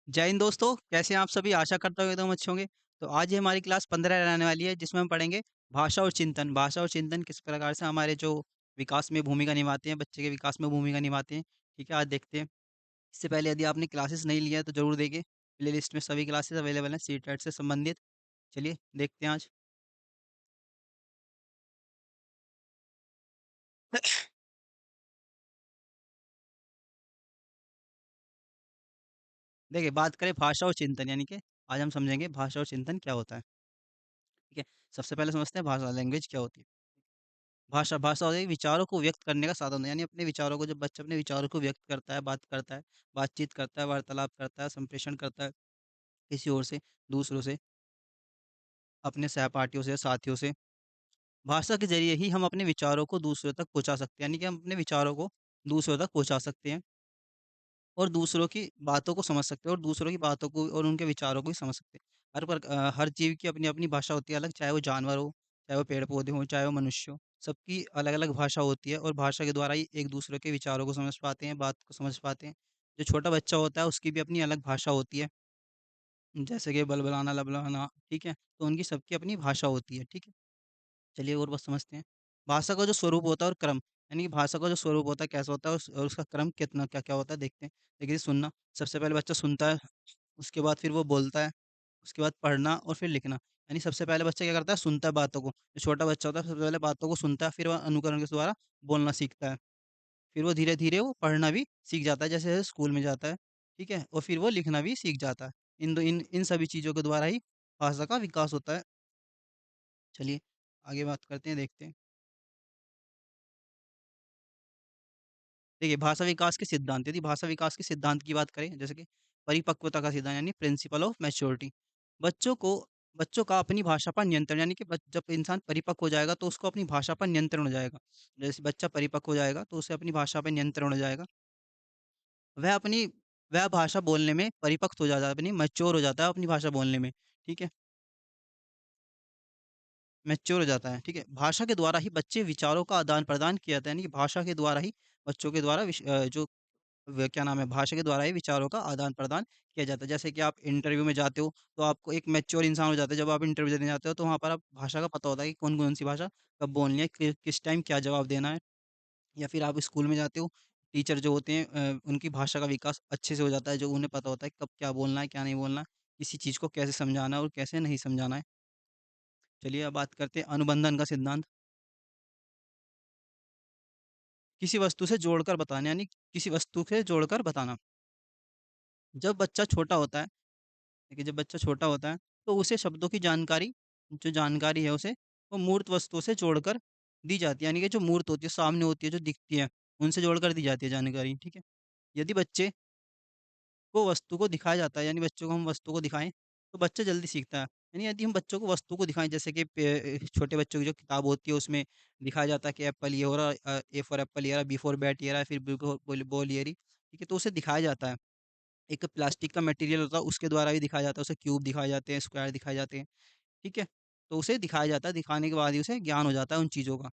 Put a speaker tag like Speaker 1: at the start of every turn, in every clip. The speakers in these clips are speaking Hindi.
Speaker 1: जय हिंद दोस्तों, कैसे हैं आप सभी? आशा करता हूँ एकदम अच्छे होंगे। तो आज ये हमारी क्लास 15 रहने वाली है जिसमें हम पढ़ेंगे भाषा और चिंतन। भाषा और चिंतन किस प्रकार से हमारे जो विकास में भूमिका निभाते हैं, बच्चे के विकास में भूमिका निभाते हैं। ठीक है, आज देखते हैं। इससे पहले यदि आपने क्लासेस नहीं लिया है तो ज़रूर देखिए। प्लेलिस्ट में सभी क्लासेस अवेलेबल हैं सी-टेट से संबंधित। चलिए देखते हैं आज। देखिए, बात करें भाषा और चिंतन यानी कि आज हम समझेंगे भाषा और चिंतन क्या होता है। ठीक है, सबसे पहले समझते हैं भाषा लैंग्वेज क्या होती है। भाषा भाषा होती है विचारों को व्यक्त करने का साधन यानी अपने विचारों को जब बच्चा अपने विचारों को व्यक्त करता है, बात करता है, बातचीत करता है, वार्तालाप करता है, संप्रेषण करता है किसी और से, दूसरों से, अपने सहपाठियों से, साथियों से। भाषा के ज़रिए ही हम अपने विचारों को दूसरों तक पहुँचा सकते हैं, यानी कि हम अपने विचारों को दूसरों तक पहुँचा सकते हैं और दूसरों की बातों को समझ सकते हैं और दूसरों की बातों को और उनके विचारों को भी समझ सकते हैं। हर जीव की अपनी-अपनी भाषा होती है अलग, चाहे वो जानवर हो, चाहे वो पेड़-पौधे हों, चाहे वो मनुष्य हो। सबकी अलग-अलग भाषा होती है और भाषा के द्वारा ही एक-दूसरे के विचारों को समझ पाते हैं, बात को समझ पाते हैं। जो छोटा बच्चा होता है उसकी भी अपनी अलग भाषा होती है, जैसे कि बलबलाना, लबलाना, ठीक है? तो उनकी सबकी अपनी भाषा होती है, ठीक है? चलिए और बात समझते हैं। भाषा का जो स्वरूप होता है और क्रम, यानी कि भाषा का जो स्वरूप होता है कैसा होता है और उसका क्रम कितना क्या-क्या होता है देखते हैं। देखिए सुनना, सबसे पहले बच्चा सुनता है, उसके बाद फिर वो बोलता है, उसके बाद पढ़ना और फिर लिखना। यानी सबसे पहले बच्चा क्या करता है सुनता है बातों को। जो छोटा बच्चा होता है सबसे पहले बातों को सुनता है, फिर वह अनुकरण के द्वारा बोलना सीखता है। फिर वो धीरे-धीरे वो पढ़ना भी सीख जाता है जैसे-जैसे स्कूल में जाता है, ठीक है? और फिर वो लिखना भी सीख जाता है। इन सभी चीज़ों के द्वारा ही भाषा का विकास होता है। चलिए आगे बात करते हैं, देखते हैं। देखिए, भाषा विकास के सिद्धांत यदि भाषा विकास के सिद्धांत की बात करें, जैसे कि परिपक्वता का सिद्धांत यानी प्रिंसिपल ऑफ मैच्योरिटी। बच्चों को बच्चों का अपनी भाषा पर नियंत्रण यानी कि जब इंसान परिपक्व हो जाएगा तो उसको अपनी भाषा पर नियंत्रण हो जाएगा। जैसे बच्चा परिपक्व हो जाएगा तो उसे अपनी भाषा पर नियंत्रण हो जाएगा। वह अपनी वह भाषा बोलने में परिपक्व हो जाता है, अपनी मैच्योर हो जाता है अपनी भाषा बोलने में, ठीक है? मैच्योर हो जाता है, ठीक है? भाषा के द्वारा ही बच्चे विचारों का आदान-प्रदान किया जाता है, यानी कि भाषा के द्वारा ही बच्चों के द्वारा जो क्या नाम है, भाषा के द्वारा ही विचारों का आदान-प्रदान किया जाता है। जैसे कि आप इंटरव्यू में जाते हो, तो आपको एक मैच्योर इंसान हो जाता है, जब आप इंटरव्यू देने जाते हो, तो वहाँ पर आप भाषा का पता होता है कि कौन-कौन सी भाषा कब बोलनी है, किस टाइम क्या जवाब देना है। या फिर आप स्कूल में जाते हो, टीचर जो होते हैं उनकी भाषा का विकास अच्छे से हो जाता है, जो उन्हें पता होता है कब क्या बोलना है, क्या नहीं बोलना है, किसी चीज़ को कैसे समझाना है और कैसे नहीं समझाना है। चलिए अब बात करते हैं अनुबंधन का सिद्धांत। किसी वस्तु से जोड़कर बताना, यानी किसी वस्तु से जोड़कर बताना। जब बच्चा छोटा होता है, देखिए जब बच्चा छोटा होता है तो उसे शब्दों की जानकारी जो जानकारी है उसे वो मूर्त वस्तुओं से जोड़कर दी जाती है, यानी कि जो मूर्त होती है सामने होती है जो दिखती है उनसे जोड़कर दी जाती है जानकारी, ठीक है? यदि बच्चे को वस्तु को दिखाया जाता है, यानी बच्चों को हम वस्तु को दिखाएं तो बच्चा जल्दी सीखता है। यानी यदि हम बच्चों को वस्तु को दिखाएं, जैसे कि छोटे बच्चों की जो किताब होती है उसमें दिखाया जाता है कि एप्पल ये हो रहा, ए फॉर एप्पल ये रहा, बी फॉर बैट ये रहा, फिर बी बॉल ये रही, ठीक है? तो उसे दिखाया जाता है। एक प्लास्टिक का मटेरियल होता है उसके द्वारा भी दिखाया जाता है, उसे क्यूब दिखाए जाते हैं, स्क्वायर दिखाए जाते हैं, ठीक है? तो उसे दिखाया जाता है, दिखाने के बाद ही उसे ज्ञान हो जाता है उन चीज़ों का।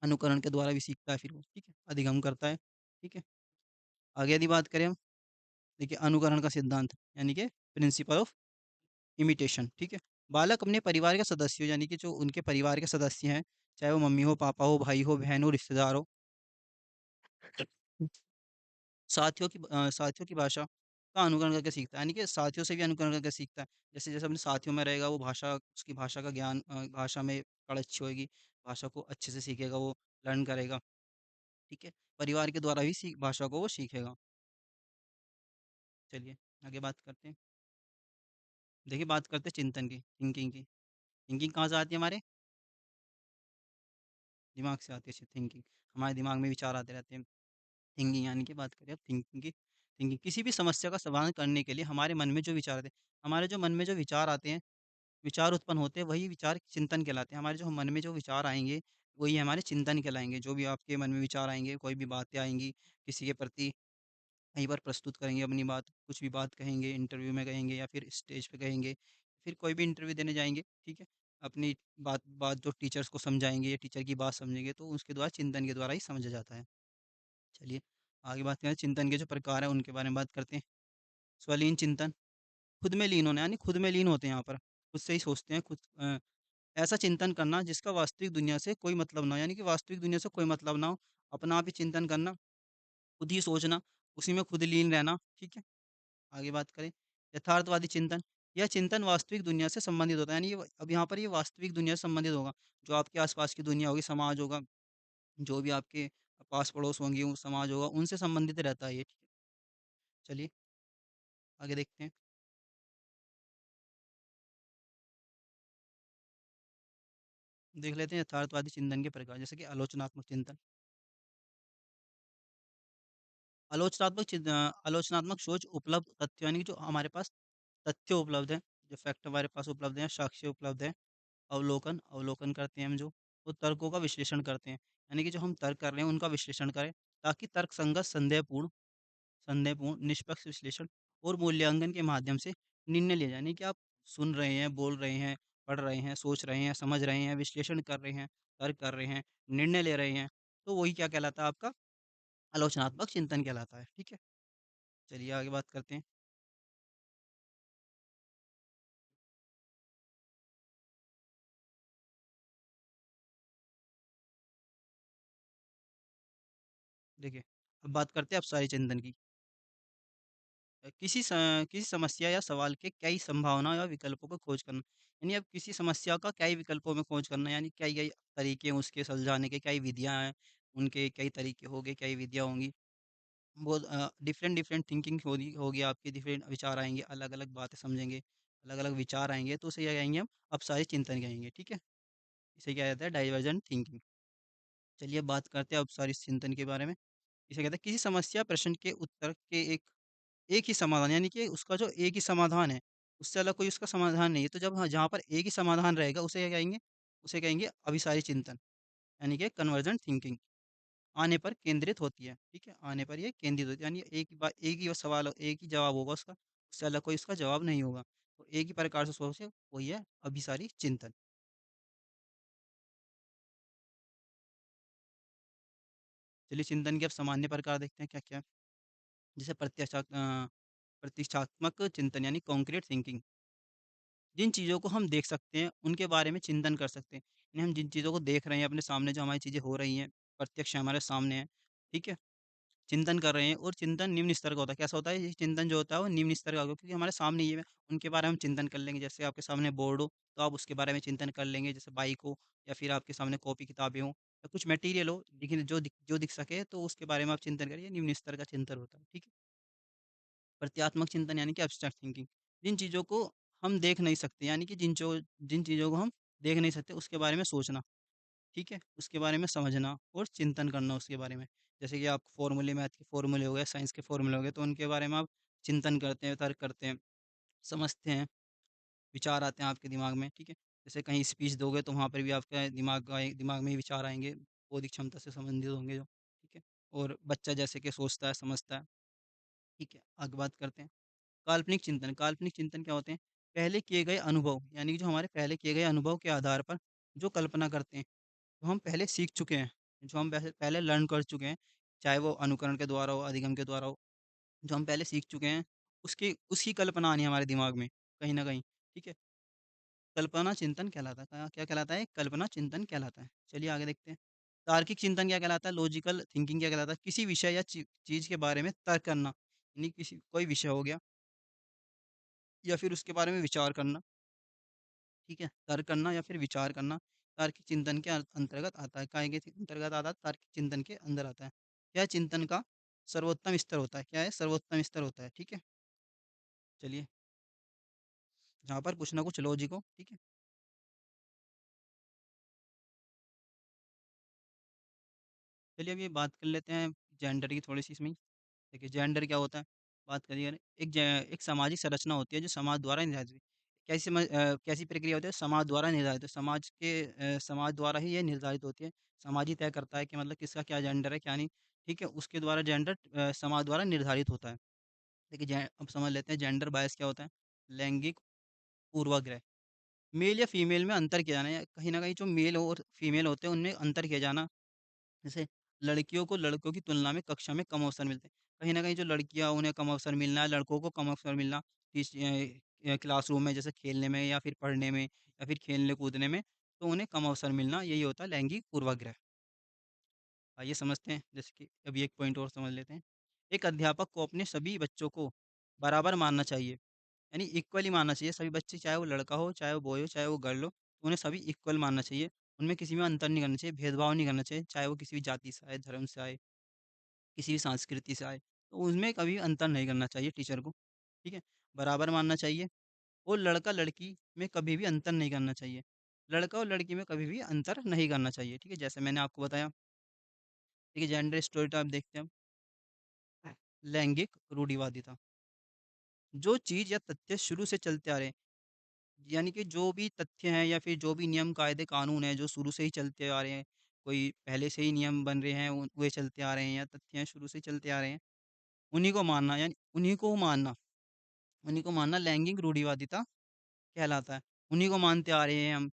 Speaker 1: अनुकरण के द्वारा भी सीखता है फिर वो, ठीक है? अधिगम करता है, ठीक है? आगे यदि बात करें हम, देखिए अनुकरण का सिद्धांत यानी कि प्रिंसिपल ऑफ इमिटेशन, ठीक है? बालक अपने परिवार के सदस्यों यानी कि जो उनके परिवार के सदस्य हैं, चाहे वो मम्मी हो, पापा हो, भाई हो, बहन हो, रिश्तेदार हो, साथियों की भाषा का अनुकरण करके सीखता है, यानी कि साथियों से भी अनुकरण करके सीखता है। जैसे-जैसे अपने साथियों में रहेगा वो भाषा उसकी भाषा का ज्ञान भाषा में पकड़ अच्छी होएगी, भाषा को अच्छे से सीखेगा वो, लर्न करेगा, ठीक है? परिवार के द्वारा ही भाषा को वो सीखेगा। चलिए आगे बात करते हैं। देखिए बात करते हैं चिंतन की, थिंकिंग की। थिंकिंग कहाँ से आती है हमारे? दिमाग से आती है थिंकिंग। हमारे दिमाग में विचार आते रहते हैं। थिंकिंग यानी कि बात करें अब थिंकिंग की, थिंकिंग किसी भी समस्या का समाधान करने के लिए हमारे मन में जो विचार आते हैं, हमारे जो मन में जो विचार आते हैं, विचार उत्पन्न होते हैं, वही विचार चिंतन कहलाते हैं। हमारे जो मन में जो विचार आएँगे, वही हमारे चिंतन कहलाएँगे। जो भी आपके मन में विचार आएँगे, कोई भी बातें आएँगी, किसी के प्रति कहीं पर प्रस्तुत करेंगे अपनी बात, कुछ भी बात कहेंगे, इंटरव्यू में कहेंगे या फिर स्टेज पे कहेंगे, फिर कोई भी इंटरव्यू देने जाएँगे, ठीक है? अपनी बात बात जो टीचर्स को समझाएँगे या टीचर की बात समझेंगे, तो उसके द्वारा चिंतन के द्वारा ही समझा जाता है। चलिए, आगे बात करें चिंतन के जो प्रकार हैं, उनके बारे में बात करते हैं। स्वलीन चिंतन, खुद में लीन होना यानी खुद में लीन होते हैं यहाँ पर, खुद से ही सोचते हैं, ऐसा चिंतन करना जिसका वास्तविक दुनिया से कोई मतलब ना हो, यानी कि वास्तविक दुनिया से कोई मतलब ना हो, अपना आप ही चिंतन करना, खुद ही सोचना, उसी में खुद लीन रहना, ठीक है? आगे बात करें, यथार्थवादी चिंतन, यह चिंतन वास्तविक दुनिया से संबंधित होता है, यानी अब यहाँ पर ये वास्तविक दुनिया से संबंधित होगा, जो आपके आस-पास की दुनिया होगी, समाज होगा, जो भी आपके पास-पड़ोस होंगे, वो समाज होगा, उनसे संबंधित रहता है ये, ठीक है? चलिए, आगे देखते हैं। देख लेते हैं यथार्थवादी चिंतन के प्रकार, जैसे कि आलोचनात्मक चिंतन। आलोचनात्मक सोच उपलब्ध तथ्य यानी कि जो हमारे पास तथ्य उपलब्ध हैं, जो फैक्ट हमारे पास उपलब्ध हैं, साक्ष्य उपलब्ध हैं, अवलोकन अवलोकन करते हैं हम जो, वो तर्कों का विश्लेषण करते हैं। यानी कि जो हम तर्क कर रहे हैं, उनका विश्लेषण करें, ताकि तर्कसंगत, संदेहपूर्ण, निष्पक्ष विश्लेषण और मूल्यांकन के माध्यम से निर्णय लिया जाए। यानी कि आप सुन रहे हैं, बोल रहे हैं, पढ़ रहे हैं, सोच रहे हैं, समझ रहे हैं, विश्लेषण कर रहे हैं, तर्क कर रहे हैं, निर्णय ले रहे हैं, तो वही क्या कहलाता है आपका आलोचनात्मक चिंतन कहलाता है। ठीक है? चलिए आगे बात करते हैं। देखिए, अब बात करते हैं अपसारी चिंतन की। किसी समस्या या सवाल के कई संभावना या विकल्पों को खोज करना। यानी अब किसी समस्या का कई विकल्पों में खोज करना, यानी कई-कई तरीके हैं उसके सुलझाने के, कई विधियाँ हैं, उनके कई तरीके हो गए, कई विधियाँ होंगी। बहुत डिफरेंट डिफरेंट थिंकिंग होगी आपकी, डिफरेंट विचार आएँगे, अलग-अलग बातें समझेंगे, अलग-अलग विचार आएँगे, तो उसे क्या कहेंगे हम अपसारी चिंतन कहेंगे, ठीक है? इसे क्या कहते हैं डाइवर्जेंट थिंकिंग। चलिए अब बात करते हैं अपसारी चिंतन के बारे में। इसे कहते हैं किसी समस्या प्रश्न के उत्तर के एक ही समाधान, यानी कि उसका जो एक ही समाधान है, उससे अलग कोई उसका समाधान नहीं है। तो जब हाँ, जहाँ पर एक ही समाधान रहेगा उसे क्या कहेंगे? उसे कहेंगे अभिसारी चिंतन, यानी कि कन्वर्जेंट थिंकिंग। आने पर केंद्रित होती है, ठीक है? आने पर ये केंद्रित होती है, यानी एक ही सवाल, एक ही जवाब होगा उसका, उससे अलग कोई उसका जवाब नहीं होगा। तो एक ही प्रकार से सोचे, वही है अभिसारी चिंतन। चलिए चिंतन के अब सामान्य प्रकार देखते हैं क्या-क्या है। जैसे प्रतीक्षात्मक चिंतन यानी कॉन्क्रीट थिंकिंग। जिन चीज़ों को हम देख सकते हैं, उनके बारे में चिंतन कर सकते हैं। यानी हम जिन चीज़ों को देख रहे हैं अपने सामने, जो हमारी चीज़ें हो रही हैं, प्रत्यक्ष हमारे सामने है, ठीक है? चिंतन कर रहे हैं और चिंतन निम्न स्तर का होता है। कैसा होता है? ये चिंतन जो होता है वो निम्न स्तर का होगा, क्योंकि हमारे सामने ये है, उनके बारे में हम चिंतन कर लेंगे। जैसे आपके सामने बोर्ड हो, तो आप उसके बारे में चिंतन कर लेंगे, जैसे बाइक हो या फिर आपके सामने कॉपी किताबें हों या कुछ मटेरियल हो, लेकिन जो दिख सके तो उसके बारे में आप चिंतन करिए, निम्न स्तर का चिंतन होता है, ठीक है? प्रत्यात्मक चिंतन यानी कि एब्स्ट्रैक्ट थिंकिंग। जिन चीज़ों को हम देख नहीं सकते, यानी कि जिन चीज़ों को हम देख नहीं सकते उसके बारे में सोचना, ठीक है? उसके बारे में समझना और चिंतन करना उसके बारे में। जैसे कि आप फ़ॉर्मूले, मैथ के फ़ॉर्मूले हो गए, साइंस के फ़ॉर्मूले हो गए, तो उनके बारे में आप चिंतन करते हैं, तर्क करते हैं, समझते हैं, विचार आते हैं आपके दिमाग में, ठीक है? जैसे कहीं स्पीच दोगे तो वहाँ पर भी आपका दिमाग में ही विचार आएँगे, बौद्धिक क्षमता से संबंधित होंगे जो, ठीक है? और बच्चा जैसे कि सोचता है, समझता है, ठीक है? आगे बात करते हैं। काल्पनिक चिंतन क्या होते हैं? पहले किए गए अनुभव, यानी कि जो हमारे पहले किए गए अनुभव के आधार पर जो कल्पना करते हैं, जो हम पहले सीख चुके हैं, जो हम पहले पहले लर्न कर चुके हैं, चाहे वो अनुकरण के द्वारा हो, अधिगम के द्वारा हो, जो हम पहले सीख चुके हैं, उसकी उसकी कल्पना आनी है हमारे दिमाग में, कहीं न कहीं, ठीक है? कल्पना चिंतन कहलाता है। क्या कहलाता है? कल्पना चिंतन कहलाता है। चलिए आगे देखते हैं। तार्किक चिंतन क्या कहलाता है? लॉजिकल थिंकिंग क्या कहलाता है? किसी विषय या चीज़ के बारे में तर्क करना, यानी किसी कोई विषय हो गया या फिर उसके बारे में विचार करना, ठीक है? तर्क करना या फिर विचार करना, तार्किक चिंतन के अंतर्गत आता है। काहे के अंतर्गत आता है? तार्किक चिंतन के अंदर आता है। यह चिंतन का सर्वोत्तम स्तर होता है। क्या है? सर्वोत्तम स्तर होता है, ठीक है? चलिए, जहाँ पर कुछ ना कुछ लॉजिक हो, ठीक है? चलिए अब ये बात कर लेते हैं जेंडर की थोड़ी-सी इसमें ही। देखिए जेंडर क्या होता है? बात करिए अगर एक सामाजिक संरचना होती है जो समाज द्वारा निर्धारित हुई। कैसी प्रक्रिया होती है? समाज द्वारा निर्धारित है। समाज द्वारा ही ये निर्धारित होती है। समाज ही तय करता है कि मतलब किसका क्या जेंडर है, क्या नहीं, ठीक है? उसके द्वारा जेंडर समाज द्वारा निर्धारित होता है। देखिए अब समझ लेते हैं जेंडर बायस क्या होता है? लैंगिक पूर्वाग्रह। मेल या फीमेल में अंतर किया जाना, या कहीं न कहीं जो मेल और फीमेल होते हैं उनमें अंतर किया जाना। जैसे लड़कियों को लड़कों की तुलना में कक्षा में कम अवसर मिलते हैं। कहीं न कहीं जो लड़कियाँ उन्हें कम अवसर मिलना है, लड़कों को कम अवसर मिलना क्लासरूम में जैसे खेलने में या फिर पढ़ने में या फिर खेलने-कूदने में, तो उन्हें कम अवसर मिलना, यही होता है लैंगिक पूर्वाग्रह। आइए समझते हैं, जैसे कि अभी एक पॉइंट और समझ लेते हैं। एक अध्यापक को अपने सभी बच्चों को बराबर मानना चाहिए, यानी इक्वली मानना चाहिए। सभी बच्चे चाहे वो लड़का हो, चाहे वो बॉय हो, चाहे वो गर्ल हो, तो उन्हें सभी इक्वल मानना चाहिए। उनमें किसी में अंतर नहीं करना चाहिए, भेदभाव नहीं करना चाहिए, चाहे वो किसी भी जाति से आए, धर्म से आए, किसी भी संस्कृति से आए। तो उनमें कभी अंतर नहीं करना चाहिए टीचर को, ठीक है? बराबर मानना चाहिए और लड़का-लड़की में कभी भी अंतर नहीं करना चाहिए। लड़का और लड़की में कभी भी अंतर नहीं करना चाहिए, ठीक है? जैसे मैंने आपको बताया, ठीक है? जेंडर स्टेरियोटाइप देखते हैं हम। लैंगिक रूढ़िवादिता, जो चीज़ या तथ्य शुरू से चलते आ रहे हैं, यानी कि जो भी तथ्य हैं या फिर जो भी नियम, कायदे, कानून हैं, जो शुरू से ही चलते आ रहे हैं, कोई पहले से ही नियम बन रहे हैं, वे चलते आ रहे हैं या तथ्य हैं शुरू से ही चलते आ रहे हैं, उन्हीं को मानना, यानी उन्हीं को मानना लैंगिक रूढ़िवादिता कहलाता है। उन्हीं को मानते आ रहे हैं हम।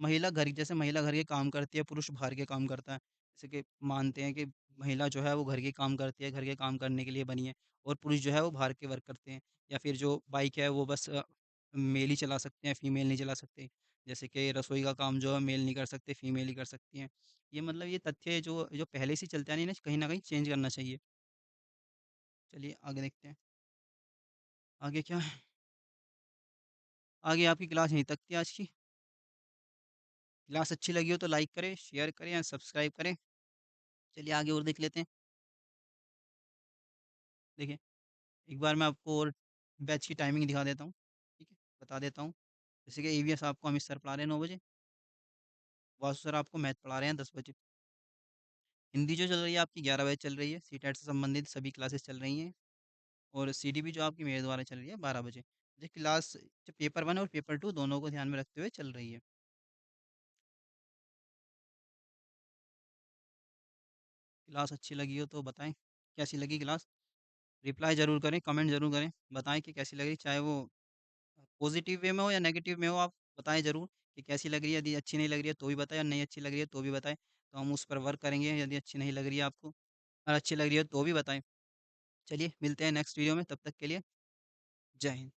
Speaker 1: महिला घर के काम करती है, पुरुष बाहर के काम करता है। जैसे कि मानते हैं कि महिला जो है वो घर के काम करती है, घर के काम करने के लिए बनी है, और पुरुष जो है वो बाहर के वर्क करते हैं। या फिर जो बाइक है वो बस मेल ही चला सकते हैं, फीमेल नहीं चला सकते। जैसे कि रसोई का काम जो है मेल नहीं कर सकते, फीमेल ही कर सकती हैं। ये मतलब ये तथ्य जो जो पहले से चलते आ रहे हैं, इन्हें कहीं न कहीं चेंज करना चाहिए। चलिए आगे देखते हैं। आगे क्या है? आगे आपकी क्लास यहीं तक थी आज की। क्लास अच्छी लगी हो तो लाइक करें, शेयर करें या सब्सक्राइब करें। चलिए आगे और देख लेते हैं। देखिए, एक बार मैं आपको और बैच की टाइमिंग दिखा देता हूँ, ठीक है? बता देता हूँ। जैसे कि ईवीएस आपको अमित सर पढ़ा रहे हैं 9 बजे, वासु सर आपको मैथ पढ़ा रहे हैं 10 बजे। हिंदी जो चल रही है आपकी 11 बजे चल रही है, सीटेट से संबंधित सभी क्लासेस चल रही हैं, और सीडीबी जो आपकी मेरे द्वारा चल रही है 12 बजे। ये क्लास जो पेपर 1 और पेपर 2 दोनों को ध्यान में रखते हुए चल रही है। क्लास अच्छी लगी हो तो बताएँ, कैसी लगी क्लास? रिप्लाई ज़रूर करें, कमेंट ज़रूर करें, बताएँ कि कैसी लगी, चाहे वो पॉज़िटिव वे में हो या नेगेटिव में हो, आप बताएँ ज़रूर कि कैसी लग रही है। यदि अच्छी नहीं लग रही है तो भी बताएँ, और नहीं अच्छी लग रही है तो भी बताएँ। तो हम उस पर वर्क करेंगे, यदि अच्छी नहीं लग रही है आपको, और अच्छी लग रही है तो भी बताएँ। चलिए मिलते हैं नेक्स्ट वीडियो में, तब तक के लिए जय हिंद।